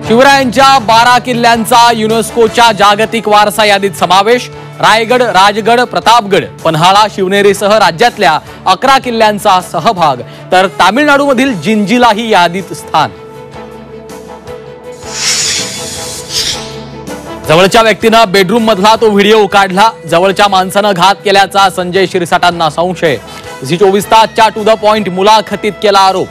शिवरायांच्या 12 किल्ल्यांचा युनेस्कोच्या जागतिक वारसा यादीत समावेश। रायगड, राजगड, प्रतापगड, पन्हाळा, शिवनेरीसह राज्यातल्या 11 किल्ल्यांचा सहभाग, तर तामिळनाडूमधील जिंजीलाही यादीत स्थान। जवळच्या व्यक्तीनं बेडरूम मधला तो व्हिडिओ काढला। जवळच्या माणसानं घात केल्याचा संजय शिरसाटांना संशय। झी 24 तासच्या टू द पॉइंट मुलाखतीत केला आरोप।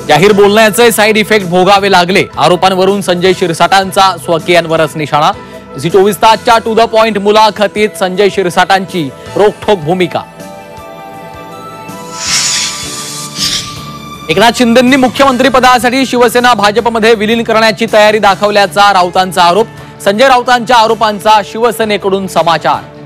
जाहीर बोलण्याचे साइड इफेक्ट भोगावे लागले। आरोपांवरून संजय शिरसाटांचा स्वकीयांवरच निशाणा। झी 24 तासच्या टू द पॉइंट मुलाखतीत संजय शिरसाटांची रोखठोक भूमिका। एकनाथ शिंदेंनी मुख्यमंत्री पदासाठी शिवसेना भाजपमध्ये विलीन करण्याची तयारी दाखवल्याचा राऊतांचा आरोप। संजय राऊतांच्या आरोपांचा शिवसेनेकडून समाचार।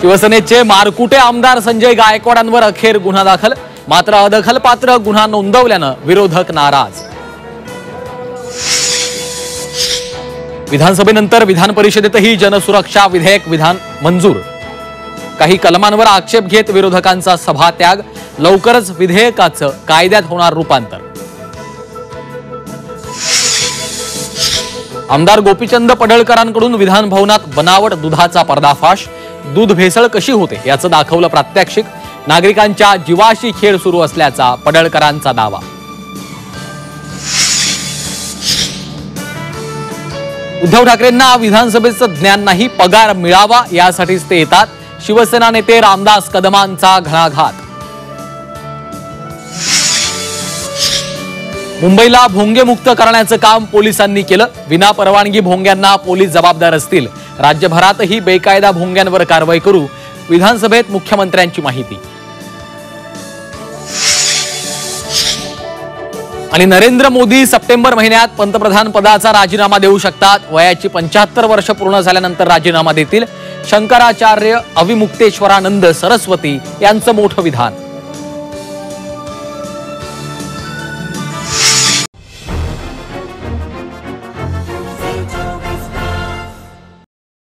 शिवसेनेचे मारकुटे आमदार संजय गायकवाडांवर अखेर गुन्हा दाखल, मात्र अदखलपात्र गुन्हा नोंदवल्यानं विरोधक नाराज। विधानसभेनंतर विधान परिषदेतही जनसुरक्षा विधेयक मंजूर। काही कलमांवर आक्षेप घेत विरोधकांचा सभात्याग। लवकरच विधेयकाचं कायद्यात होणार रूपांतर। आमदार गोपीचंद पडळकरांकडून विधान भवनात बनावट दुधाचा पर्दाफाश। दूध भेसळ कशी होते याचं दाखवलं प्रात्यक्षिक। नागरिकांच्या जीवाशी खेळ सुरू असल्याचा पडळकरांचा दावा। उद्धव ठाकरेंना विधानसभेचं ज्ञान नाही, पगार मिळावा यासाठीच ते येतात। शिवसेना नेते रामदास कदमांचा घणाघात। मुंबईला भोंगेमुक्त करण्याचं काम पोलिसांनी केलं। विना परवानगी भोंग्यांना पोलीस जबाबदार असतील। राज्यभरातही बेकायदा भोंग्यांवर कारवाई करू, विधानसभेत मुख्यमंत्र्यांची माहिती। आणि नरेंद्र मोदी सप्टेंबर महिन्यात पंतप्रधान पदाचा राजीनामा देऊ शकतात। वयाची 75 वर्ष पूर्ण झाल्यानंतर राजीनामा देतील। शंकराचार्य अविमुक्तेश्वरानंद सरस्वती यांचं मोठं विधान।